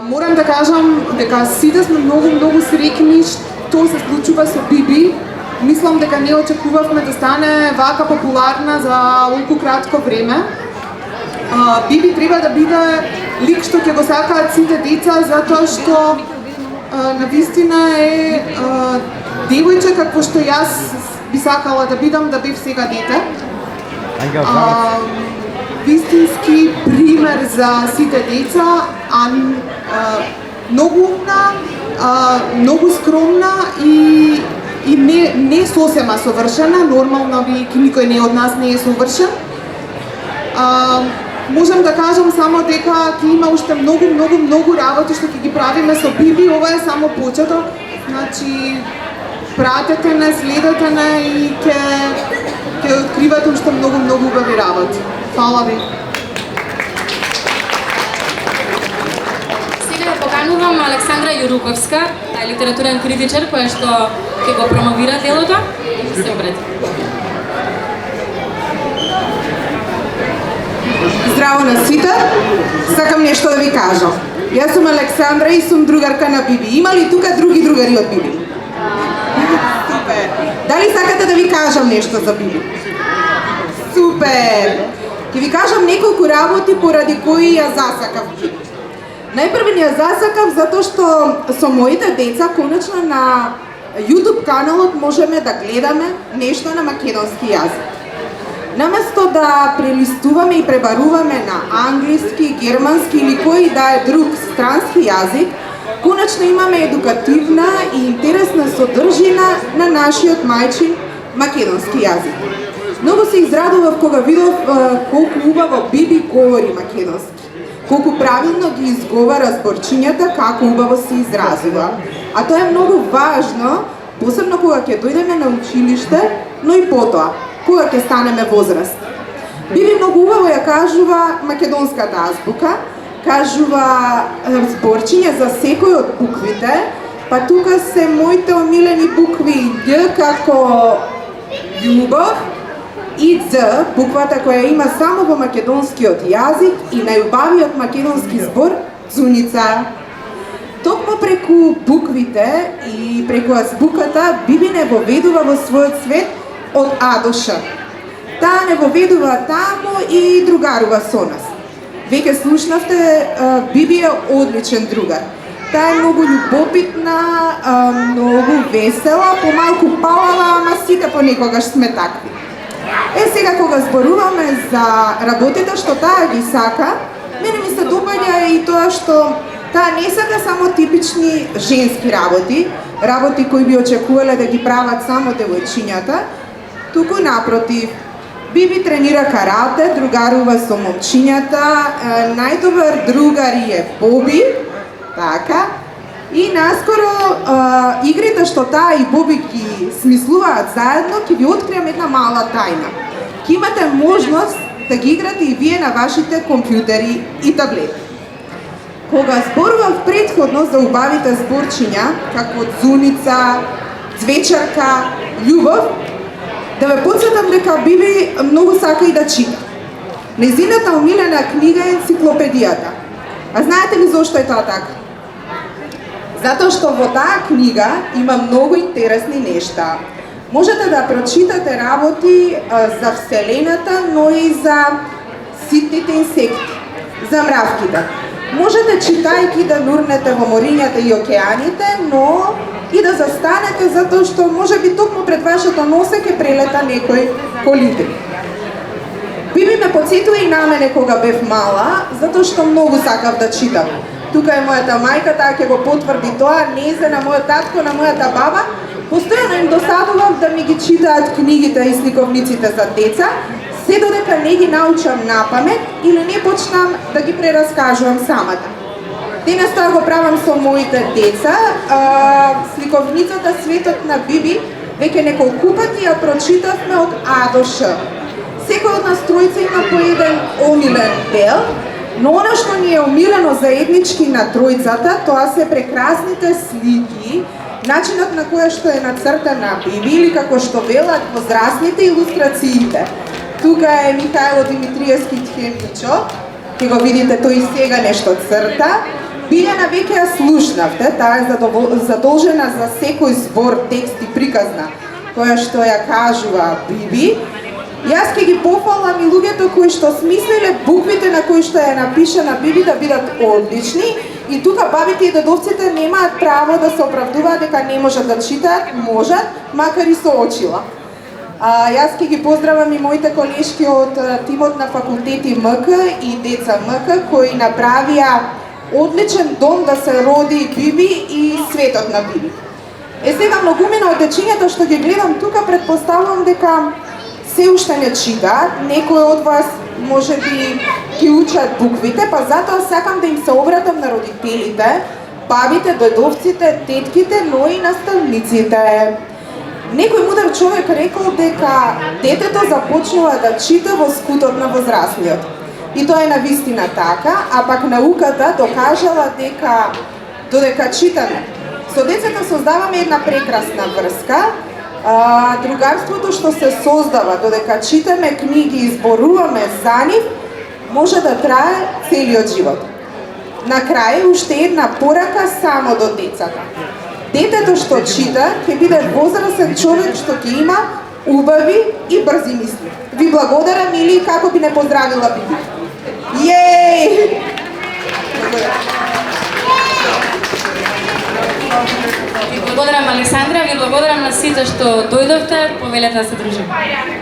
Морам да кажам дека сите сме многу среќни што се случува со Биби. Мислам дека не очекувавме да стане вака популарна за толку кратко време. Биби треба да биде лик што ќе го сакаат сите деца, затоа што навистина е девојче какво што јас би сакала да бидам да бев сега дете. Вистински пример за сите деца, многу умна, многу скромна и не сосема совршена, нормално никој не од нас не е совршен. Можам да кажам само дека ќе има уште многу работи што ќе ги правиме со Биби. Ова е само почеток. Значи пратете не, следете не и ќе откривате уште многу убави работи. Фала ви. Сега поканувам Александра Јуруковска, литературен критичар која што ќе го промовира делото. Се обрати. Здраво на сите, сакам нешто да ви кажам. Јас сум Александра и сум другарка на Биби. Има ли тука други другари од Биби? Супер! Дали сакате да ви кажам нешто за Биби? Супер! Ќе ви кажам неколку работи поради кои ја засакав Биби. Најпрво ја засакав затоа што со моите деца конечно на YouTube каналот можеме да гледаме нешто на македонски јазик. Наместо да прелистуваме и пребаруваме на англиски, германски или кој да е друг странски јазик, конечно имаме едукативна и интересна содржина на нашиот мајчин македонски јазик. Многу се израдував кога видов колку убаво Биби говори македонски, колку правилно ги изговара зборчињата, како убаво се изразува. А тоа е многу важно, посебно кога ќе дојдеме на училиште, но и потоа, кога ќе станеме возраст. Биби многу убаво ја кажува македонската азбука, кажува зборчиња за секој од буквите, па тука се моите омилени букви Љ како љубов и Ц, буквата која има само во македонскиот јазик и најубавиот македонски збор Цуница. Токму преку буквите и преку азбуката Биби не воведува во својот свет од А до Ш. Таа не воведува таму и другарува со нас. Веќе слушнавте, Биби е одличен другар. Таа е многу љубопитна, многу весела, помалку палава, ама сите понекогаш сме такви. Сега кога зборуваме за работите што таа ги сака, мене ми се допаѓа и тоа што таа не сака само типични женски работи, работи кои би очекувале да ги прават само девојчињата, туку напротив. Биби тренира карате, другарува со момчињата, најдобар другар е Боби, така, и наскоро игрите што таа и Боби ги смислуваат заедно, ќе ви откриам една мала тајна. Ќе имате можност да ги играте и вие на вашите компјутери и таблети. Кога зборував претходно за убавите зборчиња, како Зуница, Цвечарка, Љубов, да ве подсетам дека Биби многу сака и да чита. Незината омилена книга е енциклопедијата. А знаете ли зошто е тоа така? Затоа што во таа книга има многу интересни нешта. Можете да прочитате работи за Вселената, но и за ситните инсекти, за мравките. Можете читајќи да нурнете во морињата и океаните, но и да застанете затоа што можеби токму пред вашето носе ќе прелета некој колибри. Биби ме подсетува и на мене кога бев мала, затоа што многу сакав да читам. Тука е мојата мајка, таа ќе го потврди тоа, незе на мојот татко, на мојата баба. Постојано им досадував да ми ги читаат книгите и сликовниците за деца, се додека не ги научам напамет или не почнам да ги прераскажувам самата. Денес тоа го правам со моите деца. Сликовницата Светот на Биби веќе неколку пати ја прочитавме од А до Ш. Секој од нас тројца има по еден омилен дел, но она што ни е омилено заеднички на тројцата, тоа се прекрасните слики, начинот на која што е нацртана Биби или како што велат возрастните илустрациите. Тука е Михајло Димитриевски Тхемичо, ќе го видите тој сега нешто црта. Билјана веќе ја слушнавте, таа е задолжена за секој збор, текст и приказна која што ја кажува Биби. Јас ќе ги пофалам и луѓето кои што смислиле буквите на кои што ја напишана Биби да бидат одлични и тука бабите и дедовците немаат право да се оправдуваат дека не можат да читаат, можат, макар и со очила. Јас ќе ги поздравам и моите колешки од тимот на факултети МК и деца МК кои направија одличен дом да се роди Биби и светот на Биби. Сега многумина од дечињата што ги гледам тука претпоставувам дека се уште не читаат, некои од вас можеби ги учат буквите, па затоа сакам да им се обратам на родителите, бабите, дедовците, тетките, но и наставниците. Некој мудар човек рекол дека детето започнува да чита во скутот на возрастниот. И тоа е навистина така, а пак науката докажала дека додека читаме, со децата создаваме една прекрасна врска, другарството што се создава додека читаме книги и зборуваме за нив, може да трае целиот живот. На крај уште една порака само до децата. Детето што чита ќе биде возрастен човек што ќе има убави и брзи мисли. Ви благодарам или како би не поздравила Биби. Јеј! Ви благодарам Александра, ви благодарам на сите што дојдовте, повелете да се дружиме.